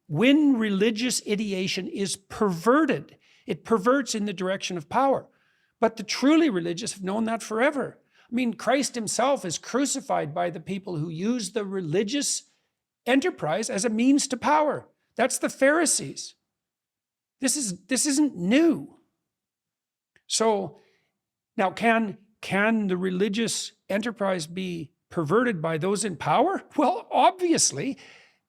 when religious ideation is perverted, it perverts in the direction of power. But the truly religious have known that forever. I mean, Christ himself is crucified by the people who use the religious enterprise as a means to power. That's the Pharisees. This isn't new. So now can the religious enterprise be perverted by those in power? Well, obviously,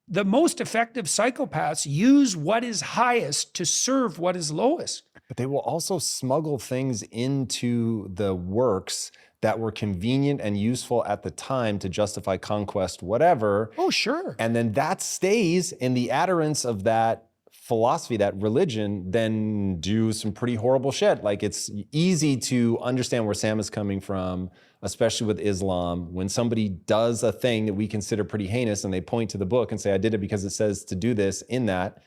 the most effective psychopaths use what is highest to serve what is lowest. But they will also smuggle things into the works that were convenient and useful at the time to justify conquest, whatever. Oh, sure. And then that stays in the adherents of that philosophy, that religion, then do some pretty horrible shit. Like, it's easy to understand where Sam is coming from, especially with Islam. When somebody does a thing that we consider pretty heinous and they point to the book and say, I did it because it says to do this in that,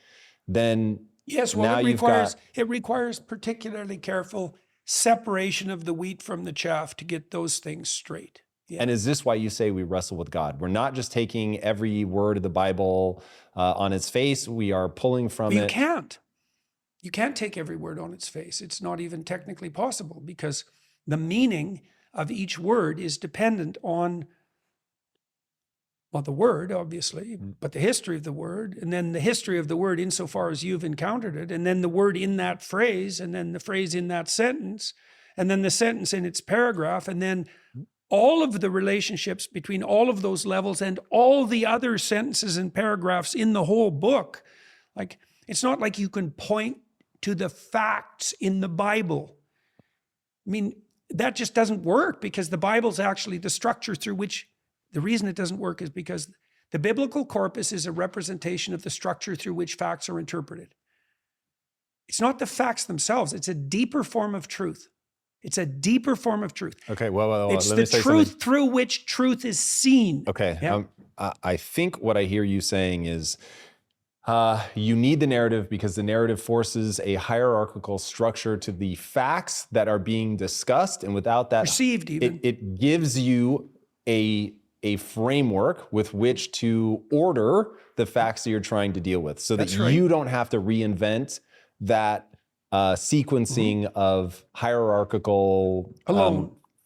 then yes, well, it requires particularly careful separation of the wheat from the chaff to get those things straight. Yeah. And is this why you say we wrestle with God? We're not just taking every word of the Bible on its face. We are pulling from it. You can't. You can't take every word on its face. It's not even technically possible, because the meaning of each word is dependent on, well, the word, obviously, but the history of the word, and then the history of the word insofar as you've encountered it, and then the word in that phrase, and then the phrase in that sentence, and then the sentence in its paragraph, and then all of the relationships between all of those levels and all the other sentences and paragraphs in the whole book. Like, it's not like you can point to the facts in the Bible. I mean, that just doesn't work, because the Bible's actually the structure through which, the reason it doesn't work is because the biblical corpus is a representation of the structure through which facts are interpreted. It's not the facts themselves. It's a deeper form of truth. It's a deeper form of truth. Okay, well, it's let me the say truth something. through which truth is seen. Okay, Yeah. I think what I hear you saying is you need the narrative, because the narrative forces a hierarchical structure to the facts that are being discussed, and without that, Perceived even. it gives you a framework with which to order the facts that you're trying to deal with, so that you don't have to reinvent that sequencing of hierarchical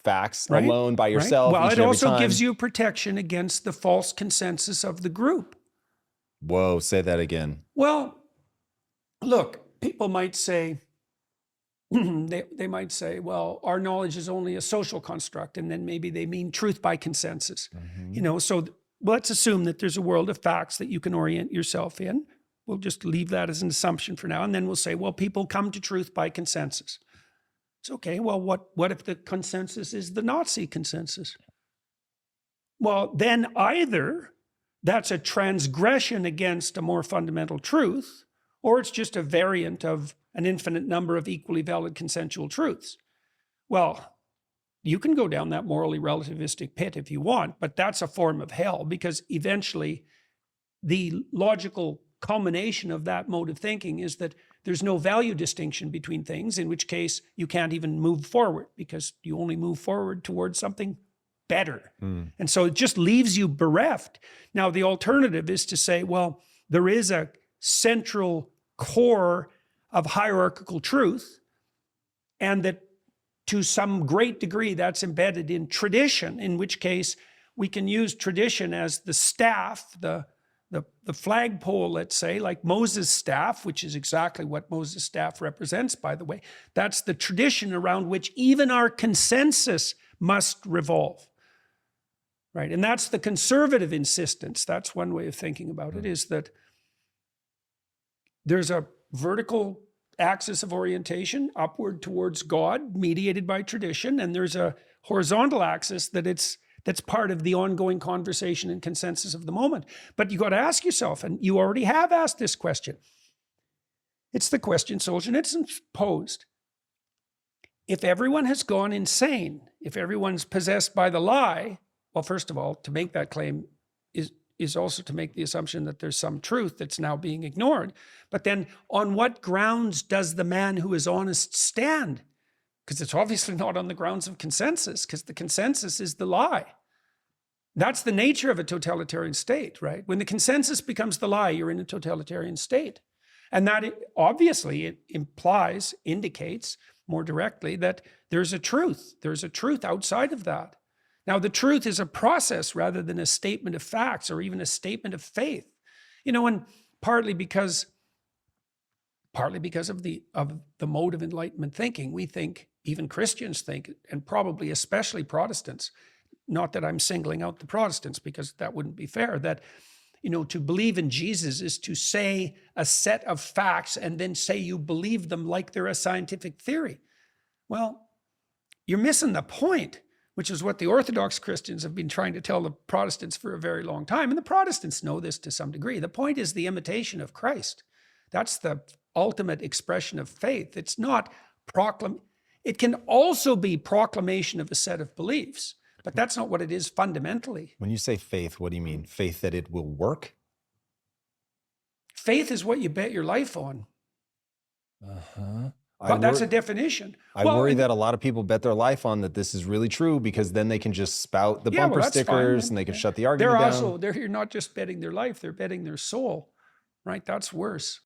facts alone by yourself. Well, each it and every also time. gives you protection against the false consensus of the group. Whoa, say that again. Well, look, people might say, they might say, well, our knowledge is only a social construct, and then maybe they mean truth by consensus. You know, so let's assume that there's a world of facts that you can orient yourself in. We'll just leave that as an assumption for now, and then we'll say, well, people come to truth by consensus. It's okay. Well, what if the consensus is the Nazi consensus? Well, then either that's a transgression against a more fundamental truth, or it's just a variant of an infinite number of equally valid consensual truths. Well, you can go down that morally relativistic pit if you want, but that's a form of hell, because eventually the logical culmination of that mode of thinking is that there's no value distinction between things, in which case you can't even move forward, because you only move forward towards something better. And so it just leaves you bereft. Now, the alternative is to say, well, there is a central core of hierarchical truth, and that to some great degree that's embedded in tradition, in which case we can use tradition as the staff, the flagpole, let's say, like Moses' staff, which is exactly what Moses' staff represents, by the way. That's the tradition around which even our consensus must revolve, right? And that's the conservative insistence. That's one way of thinking about it, is that there's a vertical axis of orientation upward towards God, mediated by tradition, and there's a horizontal axis that's part of the ongoing conversation and consensus of the moment. But you got to ask yourself, and you already have asked this question. It's the question Solzhenitsyn posed. If everyone has gone insane, if everyone's possessed by the lie, well, first of all, to make that claim is also to make the assumption that there's some truth that's now being ignored. But then on what grounds does the man who is honest stand? Because it's obviously not on the grounds of consensus, because the consensus is the lie. That's the nature of a totalitarian state, right? When the consensus becomes the lie, you're in a totalitarian state. And that obviously it implies, indicates more directly that there's a truth. There's a truth outside of that. Now, the truth is a process rather than a statement of facts or even a statement of faith. You know, and partly because of the mode of Enlightenment thinking, we think, even Christians think, and probably especially Protestants, not that I'm singling out the Protestants because that wouldn't be fair, that, you know, to believe in Jesus is to say a set of facts and then say you believe them like they're a scientific theory. Well, you're missing the point, which is what the Orthodox Christians have been trying to tell the Protestants for a very long time. And the Protestants know this to some degree. The point is the imitation of Christ. That's the ultimate expression of faith. It's not it can also be proclamation of a set of beliefs, but that's not what it is fundamentally. When you say faith, what do you mean? Faith that it will work? Faith is what you bet your life on. Uh-huh. But that's a definition. I worry that a lot of people bet their life on that this is really true because then they can just spout the bumper stickers and they can shut the argument down. They're not just betting their life, they're betting their soul, right? That's worse.